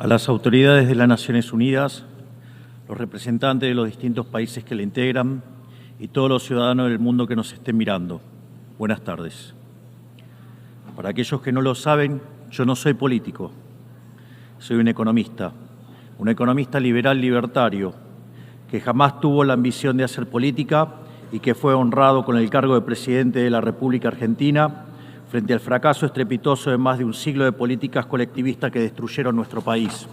A las autoridades de las Naciones Unidas, los representantes de los distintos países que la integran y todos los ciudadanos del mundo que nos estén mirando, buenas tardes. Para aquellos que no lo saben, yo no soy político, soy un economista liberal libertario, que jamás tuvo la ambición de hacer política y que fue honrado con el cargo de presidente de la República Argentina frente al fracaso estrepitoso de más de un siglo de políticas colectivistas que destruyeron nuestro país.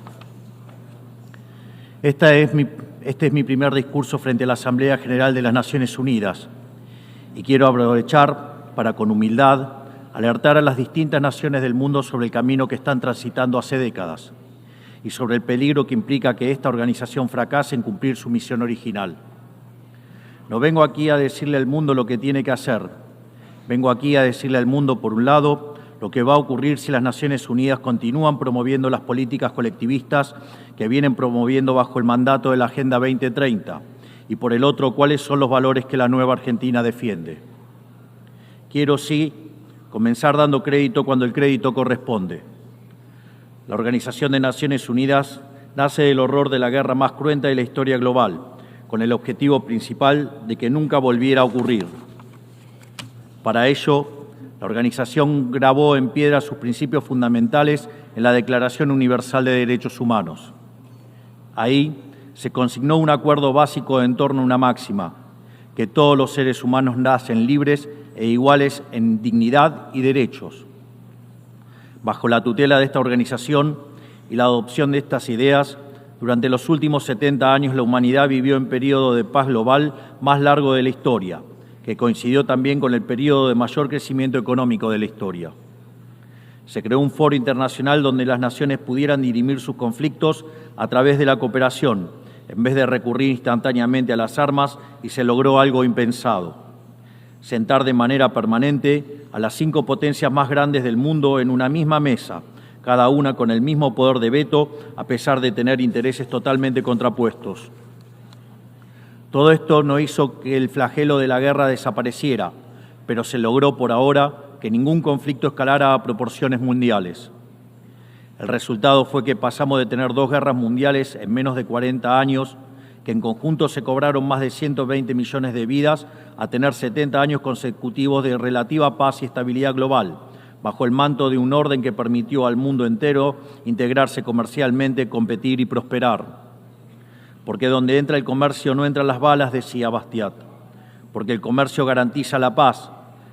Este es mi primer discurso frente a la Asamblea General de las Naciones Unidas y quiero aprovechar para, con humildad, alertar a las distintas naciones del mundo sobre el camino que están transitando hace décadas y sobre el peligro que implica que esta organización fracase en cumplir su misión original. No vengo aquí a decirle al mundo lo que tiene que hacer. Vengo aquí a decirle al mundo, por un lado, lo que va a ocurrir si las Naciones Unidas continúan promoviendo las políticas colectivistas que vienen promoviendo bajo el mandato de la Agenda 2030, y por el otro, cuáles son los valores que la nueva Argentina defiende. Quiero, sí, comenzar dando crédito cuando el crédito corresponde. La Organización de Naciones Unidas nace del horror de la guerra más cruenta de la historia global, con el objetivo principal de que nunca volviera a ocurrir. Para ello, la organización grabó en piedra sus principios fundamentales en la Declaración Universal de Derechos Humanos. Ahí se consignó un acuerdo básico en torno a una máxima, que todos los seres humanos nacen libres e iguales en dignidad y derechos. Bajo la tutela de esta organización y la adopción de estas ideas, durante los últimos 70 años la humanidad vivió en periodo de paz global más largo de la historia, que coincidió también con el periodo de mayor crecimiento económico de la historia. Se creó un foro internacional donde las naciones pudieran dirimir sus conflictos a través de la cooperación, en vez de recurrir instantáneamente a las armas, y se logró algo impensado: sentar de manera permanente a las 5 potencias más grandes del mundo en una misma mesa, cada una con el mismo poder de veto, a pesar de tener intereses totalmente contrapuestos. Todo esto no hizo que el flagelo de la guerra desapareciera, pero se logró por ahora que ningún conflicto escalara a proporciones mundiales. El resultado fue que pasamos de tener 2 guerras mundiales en menos de 40 años, que en conjunto se cobraron más de 120 millones de vidas, a tener 70 años consecutivos de relativa paz y estabilidad global, bajo el manto de un orden que permitió al mundo entero integrarse comercialmente, competir y prosperar. Porque donde entra el comercio no entran las balas, decía Bastiat. Porque el comercio garantiza la paz,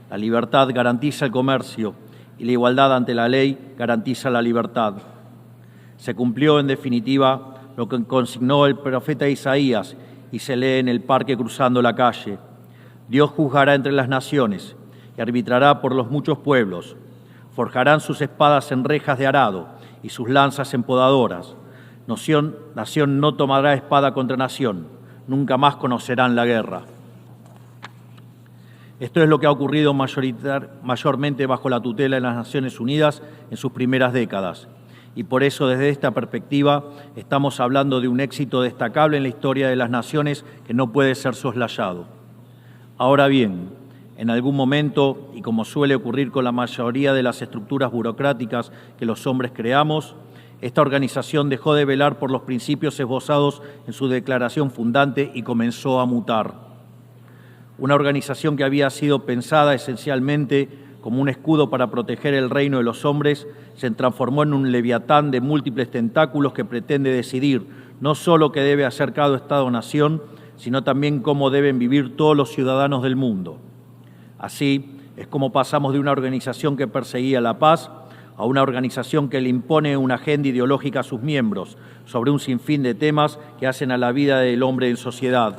la libertad garantiza el comercio y la igualdad ante la ley garantiza la libertad. Se cumplió, en definitiva, lo que consignó el profeta Isaías y se lee en el parque cruzando la calle. Dios juzgará entre las naciones y arbitrará por los muchos pueblos. Forjarán sus espadas en rejas de arado y sus lanzas en podadoras. Nación no tomará espada contra nación, nunca más conocerán la guerra. Esto es lo que ha ocurrido mayormente bajo la tutela de las Naciones Unidas en sus primeras décadas. Y por eso, desde esta perspectiva, estamos hablando de un éxito destacable en la historia de las naciones que no puede ser soslayado. Ahora bien, en algún momento, y como suele ocurrir con la mayoría de las estructuras burocráticas que los hombres creamos, esta organización dejó de velar por los principios esbozados en su declaración fundante y comenzó a mutar. Una organización que había sido pensada esencialmente como un escudo para proteger el reino de los hombres se transformó en un leviatán de múltiples tentáculos que pretende decidir no solo qué debe hacer cada Estado-nación, sino también cómo deben vivir todos los ciudadanos del mundo. Así es como pasamos de una organización que perseguía la paz a una organización que le impone una agenda ideológica a sus miembros sobre un sinfín de temas que hacen a la vida del hombre en sociedad.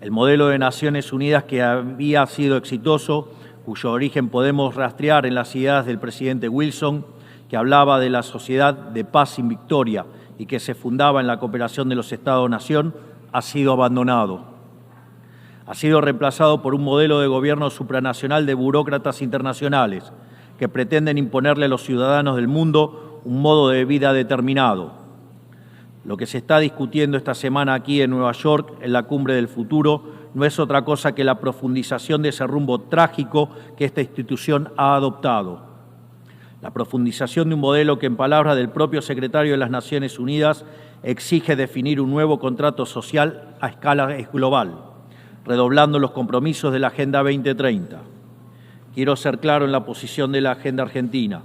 El modelo de Naciones Unidas, que había sido exitoso, cuyo origen podemos rastrear en las ideas del presidente Wilson, que hablaba de la sociedad de paz sin victoria y que se fundaba en la cooperación de los Estados-nación, ha sido abandonado. Ha sido reemplazado por un modelo de gobierno supranacional de burócratas internacionales, que pretenden imponerle a los ciudadanos del mundo un modo de vida determinado. Lo que se está discutiendo esta semana aquí en Nueva York, en la Cumbre del Futuro, no es otra cosa que la profundización de ese rumbo trágico que esta institución ha adoptado. La profundización de un modelo que, en palabras del propio secretario de las Naciones Unidas, exige definir un nuevo contrato social a escala global, redoblando los compromisos de la Agenda 2030. Quiero ser claro en la posición de la Agenda Argentina.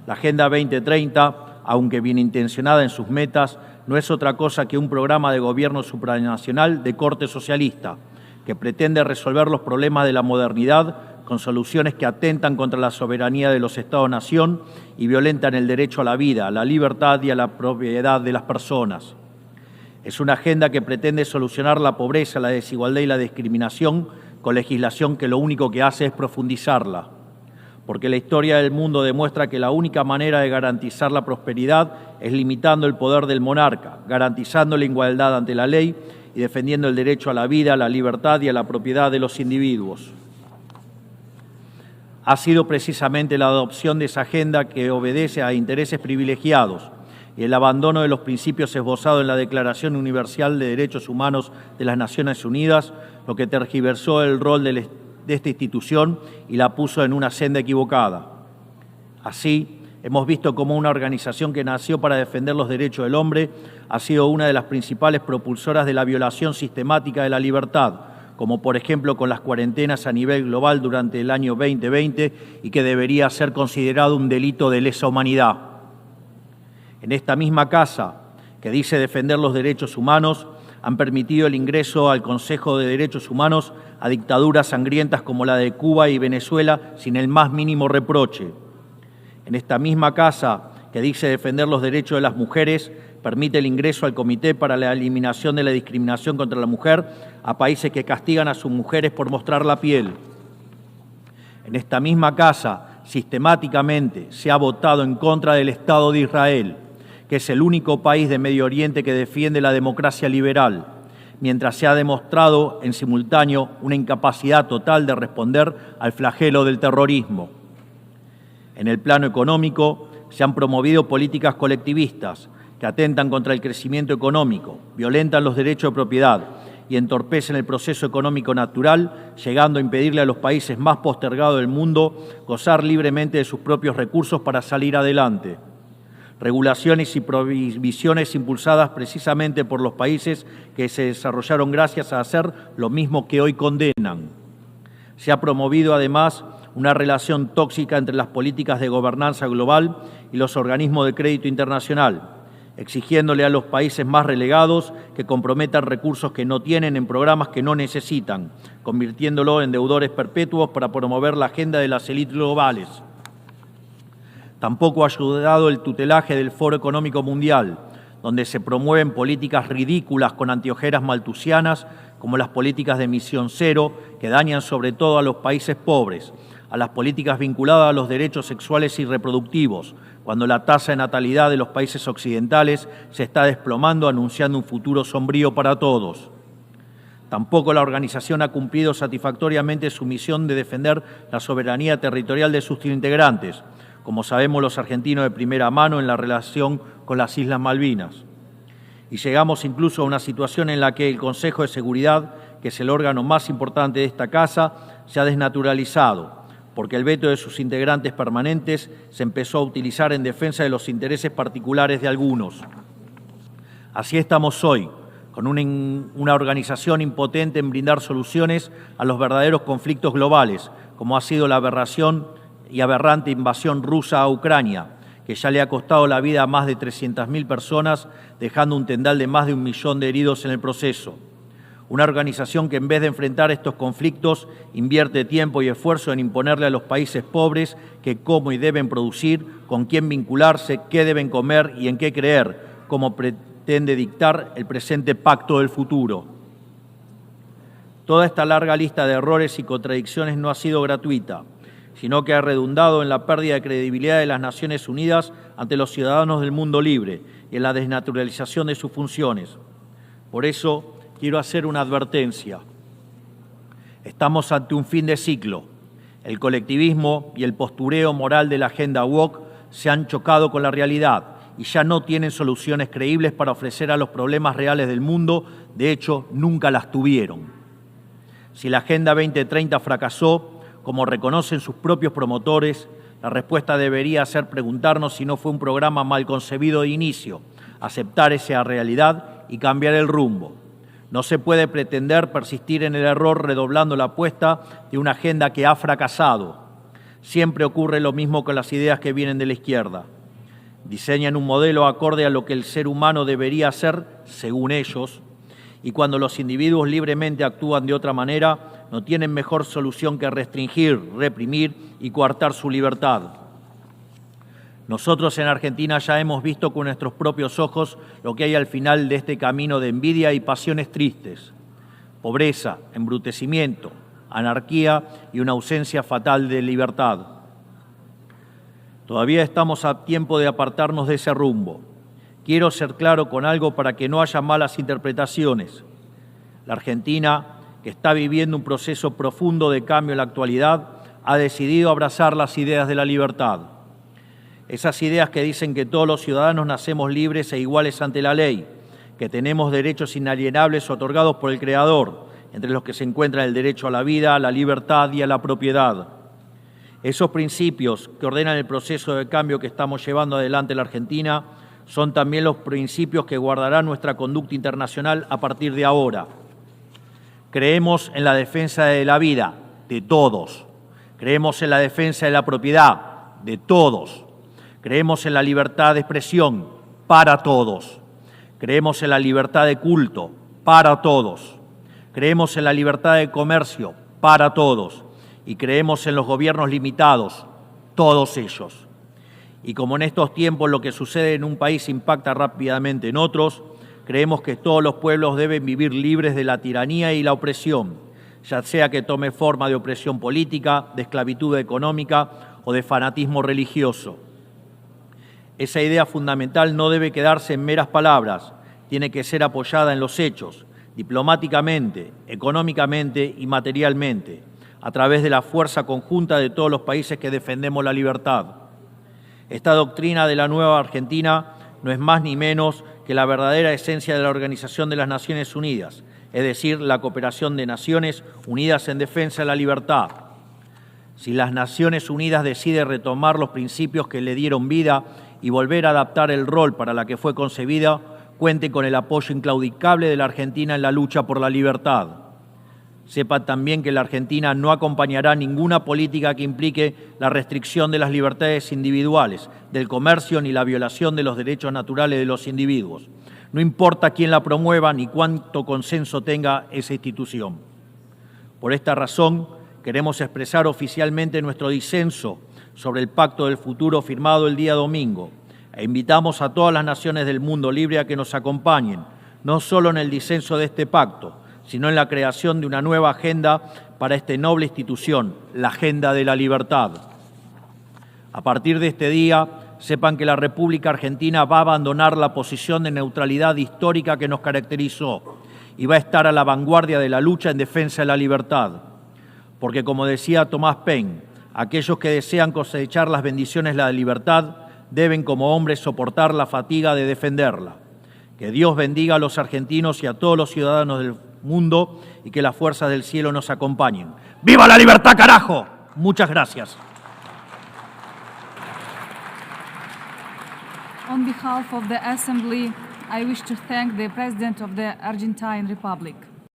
La Agenda 2030, aunque bien intencionada en sus metas, no es otra cosa que un programa de gobierno supranacional de corte socialista, que pretende resolver los problemas de la modernidad con soluciones que atentan contra la soberanía de los Estados-nación y violentan el derecho a la vida, a la libertad y a la propiedad de las personas. Es una agenda que pretende solucionar la pobreza, la desigualdad y la discriminación con legislación que lo único que hace es profundizarla. Porque la historia del mundo demuestra que la única manera de garantizar la prosperidad es limitando el poder del monarca, garantizando la igualdad ante la ley y defendiendo el derecho a la vida, a la libertad y a la propiedad de los individuos. Ha sido precisamente la adopción de esa agenda que obedece a intereses privilegiados y el abandono de los principios esbozados en la Declaración Universal de Derechos Humanos de las Naciones Unidas lo que tergiversó el rol de esta institución y la puso en una senda equivocada. Así, hemos visto cómo una organización que nació para defender los derechos del hombre ha sido una de las principales propulsoras de la violación sistemática de la libertad, como por ejemplo con las cuarentenas a nivel global durante el año 2020 y que debería ser considerado un delito de lesa humanidad. En esta misma casa, que dice defender los derechos humanos, han permitido el ingreso al Consejo de Derechos Humanos a dictaduras sangrientas como la de Cuba y Venezuela sin el más mínimo reproche. En esta misma casa, que dice defender los derechos de las mujeres, permite el ingreso al Comité para la Eliminación de la Discriminación contra la Mujer a países que castigan a sus mujeres por mostrar la piel. En esta misma casa, sistemáticamente, se ha votado en contra del Estado de Israel, que es el único país de Medio Oriente que defiende la democracia liberal, mientras se ha demostrado en simultáneo una incapacidad total de responder al flagelo del terrorismo. En el plano económico, se han promovido políticas colectivistas que atentan contra el crecimiento económico, violentan los derechos de propiedad y entorpecen el proceso económico natural, llegando a impedirle a los países más postergados del mundo gozar libremente de sus propios recursos para salir adelante. Regulaciones y prohibiciones impulsadas precisamente por los países que se desarrollaron gracias a hacer lo mismo que hoy condenan. Se ha promovido además una relación tóxica entre las políticas de gobernanza global y los organismos de crédito internacional, exigiéndole a los países más relegados que comprometan recursos que no tienen en programas que no necesitan, convirtiéndolo en deudores perpetuos para promover la agenda de las élites globales. Tampoco ha ayudado el tutelaje del Foro Económico Mundial, donde se promueven políticas ridículas con anteojeras maltusianas, como las políticas de emisión cero, que dañan sobre todo a los países pobres, a las políticas vinculadas a los derechos sexuales y reproductivos, cuando la tasa de natalidad de los países occidentales se está desplomando, anunciando un futuro sombrío para todos. Tampoco la organización ha cumplido satisfactoriamente su misión de defender la soberanía territorial de sus integrantes, como sabemos los argentinos de primera mano en la relación con las Islas Malvinas. Y llegamos incluso a una situación en la que el Consejo de Seguridad, que es el órgano más importante de esta casa, se ha desnaturalizado, porque el veto de sus integrantes permanentes se empezó a utilizar en defensa de los intereses particulares de algunos. Así estamos hoy, con una organización impotente en brindar soluciones a los verdaderos conflictos globales, como ha sido la aberración y aberrante invasión rusa a Ucrania, que ya le ha costado la vida a más de 300.000 personas, dejando un tendal de más de 1 millón de heridos en el proceso. Una organización que en vez de enfrentar estos conflictos invierte tiempo y esfuerzo en imponerle a los países pobres que cómo y deben producir, con quién vincularse, qué deben comer y en qué creer, como pretende dictar el presente pacto del futuro. Toda esta larga lista de errores y contradicciones no ha sido gratuita, sino que ha redundado en la pérdida de credibilidad de las Naciones Unidas ante los ciudadanos del mundo libre y en la desnaturalización de sus funciones. Por eso, quiero hacer una advertencia. Estamos ante un fin de ciclo. El colectivismo y el postureo moral de la agenda woke se han chocado con la realidad y ya no tienen soluciones creíbles para ofrecer a los problemas reales del mundo. De hecho, nunca las tuvieron. Si la Agenda 2030 fracasó, como reconocen sus propios promotores, La respuesta debería ser preguntarnos si no fue un programa mal concebido de inicio, aceptar esa realidad y cambiar el rumbo. No se puede pretender persistir en el error redoblando la apuesta de una agenda que ha fracasado. Siempre ocurre lo mismo con las ideas que vienen de la izquierda. Diseñan un modelo acorde a lo que el ser humano debería hacer, según ellos, y cuando los individuos libremente actúan de otra manera, no tienen mejor solución que restringir, reprimir y coartar su libertad. Nosotros en Argentina ya hemos visto con nuestros propios ojos lo que hay al final de este camino de envidia y pasiones tristes. Pobreza, embrutecimiento, anarquía y una ausencia fatal de libertad. Todavía estamos a tiempo de apartarnos de ese rumbo. Quiero ser claro con algo para que no haya malas interpretaciones. La Argentina, que está viviendo un proceso profundo de cambio en la actualidad, ha decidido abrazar las ideas de la libertad. Esas ideas que dicen que todos los ciudadanos nacemos libres e iguales ante la ley, que tenemos derechos inalienables otorgados por el Creador, entre los que se encuentran el derecho a la vida, a la libertad y a la propiedad. Esos principios que ordenan el proceso de cambio que estamos llevando adelante en la Argentina son también los principios que guardarán nuestra conducta internacional a partir de ahora. Creemos en la defensa de la vida de todos. Creemos en la defensa de la propiedad de todos. Creemos en la libertad de expresión para todos. Creemos en la libertad de culto para todos. Creemos en la libertad de comercio para todos. Y creemos en los gobiernos limitados, todos ellos. Y como en estos tiempos lo que sucede en un país impacta rápidamente en otros, creemos que todos los pueblos deben vivir libres de la tiranía y la opresión, ya sea que tome forma de opresión política, de esclavitud económica o de fanatismo religioso. Esa idea fundamental no debe quedarse en meras palabras, tiene que ser apoyada en los hechos, diplomáticamente, económicamente y materialmente, a través de la fuerza conjunta de todos los países que defendemos la libertad. Esta doctrina de la nueva Argentina no es más ni menos que la verdadera esencia de la Organización de las Naciones Unidas, es decir, la cooperación de Naciones Unidas en defensa de la libertad. Si las Naciones Unidas deciden retomar los principios que le dieron vida y volver a adaptar el rol para la que fue concebida, cuente con el apoyo inclaudicable de la Argentina en la lucha por la libertad. Sepa también que la Argentina no acompañará ninguna política que implique la restricción de las libertades individuales, del comercio ni la violación de los derechos naturales de los individuos. No importa quién la promueva ni cuánto consenso tenga esa institución. Por esta razón, queremos expresar oficialmente nuestro disenso sobre el Pacto del Futuro firmado el día domingo e invitamos a todas las naciones del mundo libre a que nos acompañen, no solo en el disenso de este pacto, sino en la creación de una nueva agenda para esta noble institución, la agenda de la libertad. A partir de este día, sepan que la República Argentina va a abandonar la posición de neutralidad histórica que nos caracterizó y va a estar a la vanguardia de la lucha en defensa de la libertad. Porque, como decía Tomás Paine, aquellos que desean cosechar las bendiciones de la libertad deben como hombres soportar la fatiga de defenderla. Que Dios bendiga a los argentinos y a todos los ciudadanos del mundo y que las fuerzas del cielo nos acompañen. ¡Viva la libertad, carajo! Muchas gracias. On behalf of the Assembly, I wish to thank the President of the Argentine Republic.